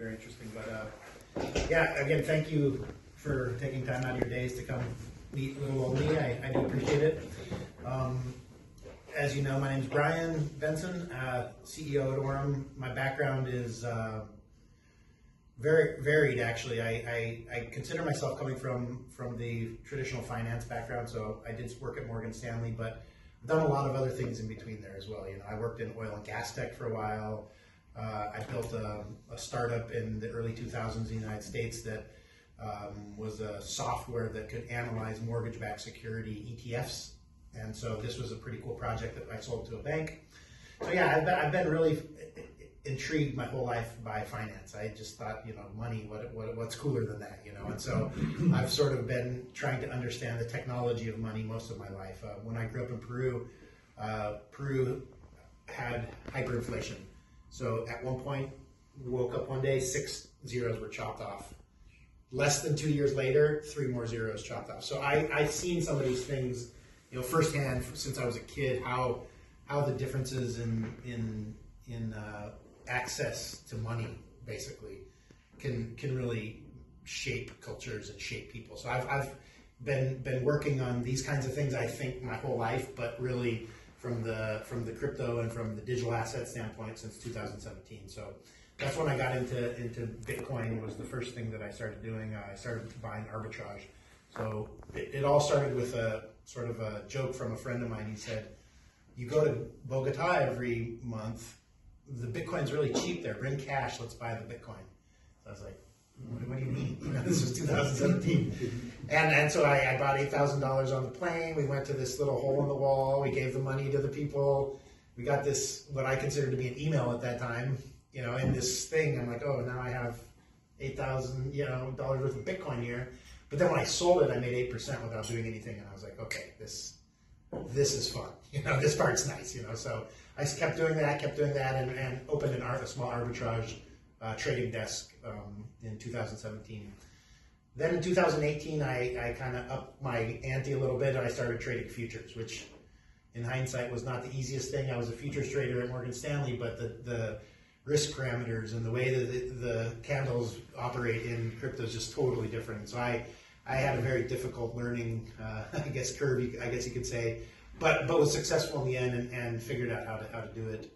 very interesting. But yeah, again, thank you for taking time out of your days to come meet little old me. I do appreciate it. As you know, my name is Brian Benson, CEO at AURUM. My background is very varied, actually. I consider myself coming from the traditional finance background, so I did work at Morgan Stanley, but I've done a lot of other things in between there as well. You know, I worked in oil and gas tech for a while. I built a startup in the early 2000s in the United States that was a software that could analyze mortgage-backed security ETFs, and so this was a pretty cool project that I sold to a bank. So yeah, I've been really intrigued my whole life by finance. I just thought, you know, money, what's cooler than that, you know? And so I've sort of been trying to understand the technology of money most of my life. When I grew up in Peru, Peru had hyperinflation. So at one point, we woke up one day, 6 zeros were chopped off. Less than 2 years later, 3 more zeros chopped off. So I've seen some of these things, you know, firsthand since I was a kid, how the differences in access to money basically can really shape cultures and shape people. So I've been working on these kinds of things, I think, my whole life, but really from the crypto and from the digital asset standpoint since 2017. So that's when I got into Bitcoin. Was the first thing that I started doing. I started buying arbitrage. So it all started with a sort of a joke from a friend of mine. He said, "You go to Bogota every month. The Bitcoin's really cheap there. Bring cash. Let's buy the Bitcoin." So I was like, "What do you mean?" You know, this was 2017, and so I bought $8,000 on the plane. We went to this little hole in the wall. We gave the money to the people. We got this what I considered to be an email at that time. You know, in this thing, I'm like, "Oh, now I have $8,000 dollars worth of Bitcoin here." But then when I sold it, I made 8% without doing anything, and I was like, "Okay, this is fun. You know, this part's nice." You know, so I kept doing that, and opened a small arbitrage trading desk in 2017. Then in 2018, I kind of upped my ante a little bit, and I started trading futures, which in hindsight was not the easiest thing. I was a futures trader at Morgan Stanley, but the risk parameters and the way that the candles operate in crypto is just totally different. So I had a very difficult learning, curve, I guess you could say, but was successful in the end and figured out how to do it.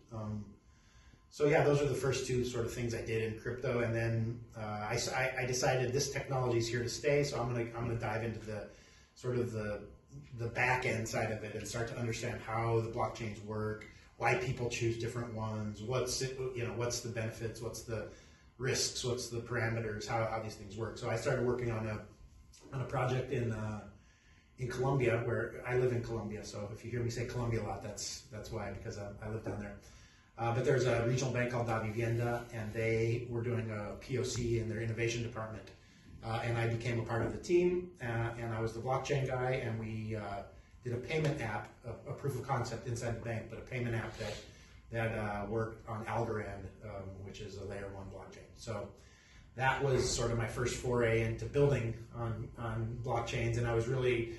So yeah, those are the first two sort of things I did in crypto, and then I decided this technology is here to stay. So I'm gonna dive into the sort of the back end side of it and start to understand how the blockchains work, why people choose different ones, what's the benefits, what's the risks, what's the parameters, how these things work. So I started working on a project in Colombia, where I live in Colombia. So if you hear me say Colombia a lot, that's why, because I live down there. But there's a regional bank called Da Vivienda, and they were doing a POC in their innovation department. And I became a part of the team, and I was the blockchain guy, and we did a payment app, a proof of concept inside the bank, but a payment app that worked on Algorand, which is a layer 1 blockchain. So that was sort of my first foray into building on blockchains, and I was really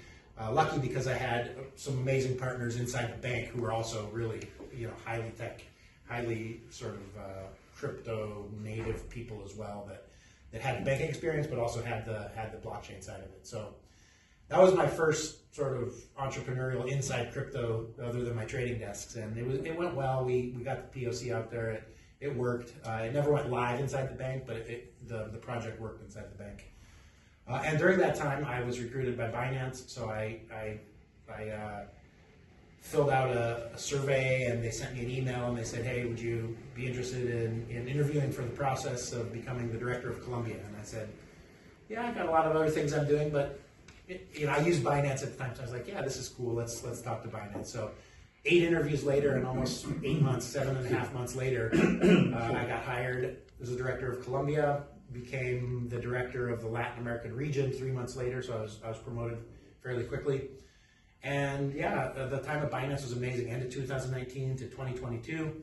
lucky because I had some amazing partners inside the bank who were also really, you know, highly tech, highly sort of crypto native people as well that had the banking experience, but also had the blockchain side of it. So that was my first sort of entrepreneurial inside crypto, other than my trading desks, and it went well. We got the POC out there. It worked. It never went live inside the bank, but the project worked inside the bank. And during that time, I was recruited by Binance, so I filled out a survey, and they sent me an email, and they said, "Hey, would you be interested in interviewing for the process of becoming the director of Colombia?" And I said, "Yeah, I've got a lot of other things I'm doing, but I used Binance at the time, so I was like, yeah, this is cool. Let's talk to Binance." So 8 interviews later, and almost 8 months, 7.5 months later, I got hired as the director of Colombia, became the director of the Latin American region 3 months later, so I was promoted fairly quickly. And yeah, the time at Binance was amazing. End of 2019 to 2022.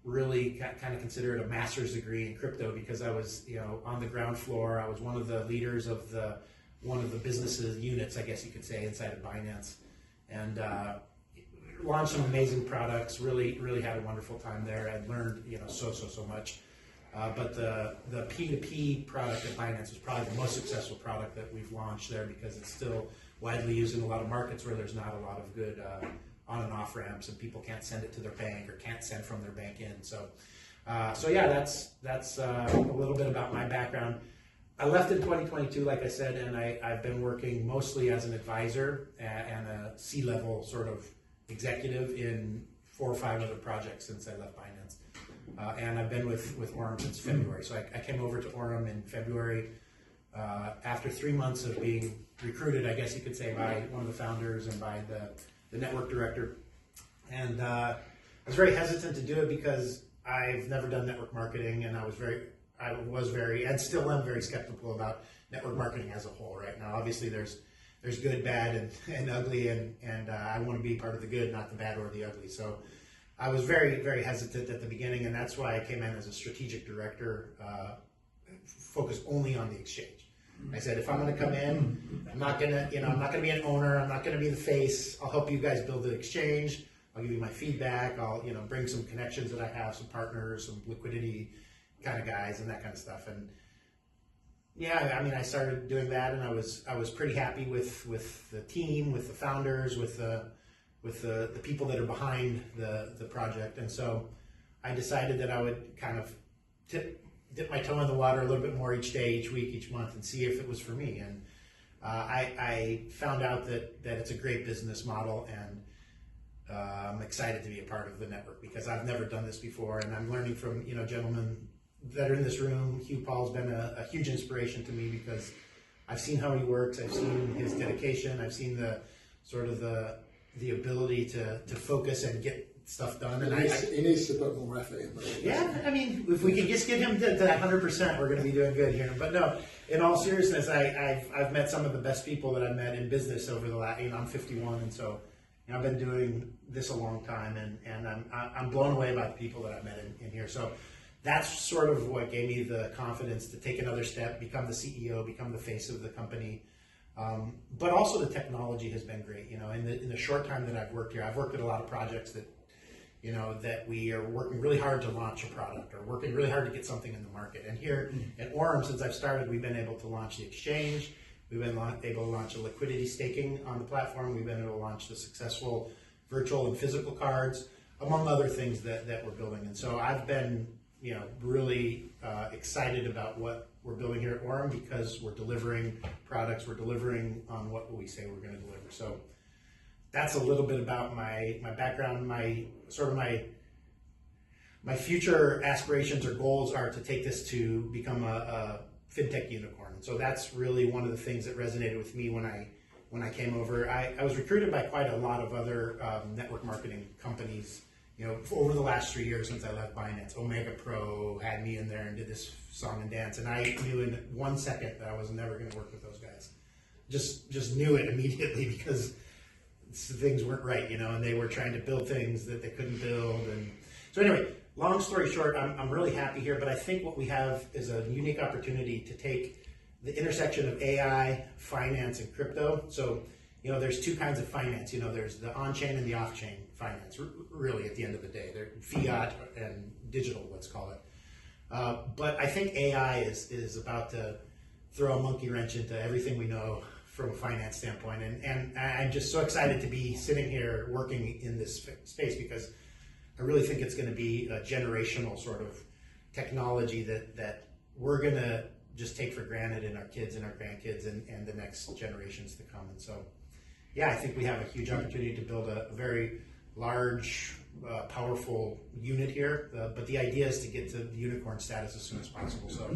Really kind of consider it a master's degree in crypto, because I was, you know, on the ground floor. I was one of the leaders of one of the businesses units, I guess you could say, inside of Binance, and launched some amazing products. Really had a wonderful time there. I learned, you know, so much. But the P2P product at Binance was probably the most successful product that we've launched there, because it's still widely used in a lot of markets where there's not a lot of good on and off ramps, and people can't send it to their bank or can't send from their bank in. So yeah, that's a little bit about my background. I left in 2022, like I said, and I've been working mostly as an advisor and a C-level sort of executive in 4 or 5 other projects since I left Binance. And I've been with AURUM since February. So I came over to AURUM in February after 3 months of being recruited, I guess you could say, by one of the founders and by the network director. And I was very hesitant to do it because I've never done network marketing, and I was very, and still am very skeptical about network marketing as a whole right now. Obviously, there's good, bad, and ugly, and I want to be part of the good, not the bad or the ugly. So I was very, very hesitant at the beginning, and that's why I came in as a strategic director, focused only on the exchange. I said, if I'm going to come in, I'm not going to be an owner. I'm not going to be the face. I'll help you guys build the exchange. I'll give you my feedback. I'll, bring some connections that I have, some partners, some liquidity kind of guys, and that kind of stuff. And yeah, I mean, I started doing that, and I was pretty happy with the team, with the founders, with the people that are behind the project. And so I decided that I would kind of dip my toe in the water a little bit more each day, each week, each month, and see if it was for me. And I found out that it's a great business model, and I'm excited to be a part of the network because I've never done this before, and I'm learning from gentlemen that are in this room. Hugh Paul's been a huge inspiration to me because I've seen how he works, I've seen his dedication, I've seen the sort of the ability to focus and get stuff done. And he needs to put more effort in. Yeah, I mean, if we can just get him to that 100%, we're going to be doing good here. But no, in all seriousness, I've met some of the best people that I've met in business over the last. I'm 51, and so I've been doing this a long time, and I'm blown away by the people that I've met in here. So that's sort of what gave me the confidence to take another step, become the CEO, become the face of the company. But also the technology has been great. In the short time that I've worked here, I've worked at a lot of projects that that we are working really hard to launch a product or working really hard to get something in the market. And here at AURUM, since I've started, we've been able to launch the exchange. We've been able to launch a liquidity staking on the platform. We've been able to launch the successful virtual and physical cards, among other things that we're building. And so I've been really excited about what we're building here at AURUM because we're delivering products, we're delivering on what we say we're going to deliver. So that's a little bit about my background. My future aspirations or goals are to take this to become a fintech unicorn. And so that's really one of the things that resonated with me when I came over. I was recruited by quite a lot of other network marketing companies. Over the last 3 years since I left Binance, Omega Pro had me in there and did this song and dance, and I knew in 1 second that I was never going to work with those guys. Just knew it immediately because things weren't right, and they were trying to build things that they couldn't build. And so anyway, long story short, I'm really happy here, but I think what we have is a unique opportunity to take the intersection of AI, finance, and crypto. So, there's 2 kinds of finance. There's the on-chain and the off-chain finance, really, at the end of the day. They're fiat and digital, let's call it. But I think AI is about to throw a monkey wrench into everything we know from a finance standpoint. And I'm just so excited to be sitting here working in this space because I really think it's going to be a generational sort of technology that we're going to just take for granted in our kids and our grandkids and the next generations to come. And so, yeah, I think we have a huge opportunity to build a very large, powerful unit here. But the idea is to get to the unicorn status as soon as possible. So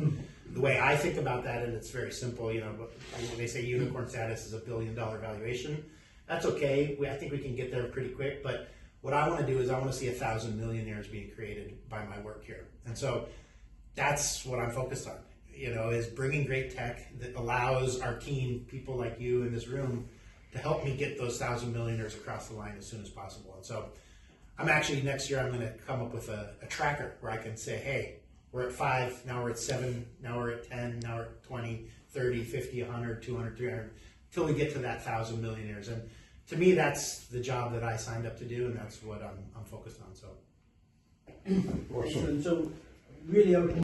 the way I think about that, and it's very simple, when they say unicorn status is $1 billion valuation, that's okay. I think we can get there pretty quick. But what I want to do is I want to see 1,000 millionaires being created by my work here. And so that's what I'm focused on, is bringing great tech that allows our team, people like you in this room, to help me get those 1,000 millionaires across the line as soon as possible. And so I'm actually, next year, I'm going to come up with a tracker where I can say, hey, we're at 5, now we're at 7, now we're at 10, now we're at 20, 30, 50, 100, 200, 300, till we get to that 1,000 millionaires. And to me, that's the job that I signed up to do, and that's what I'm focused on. So, awesome. So really open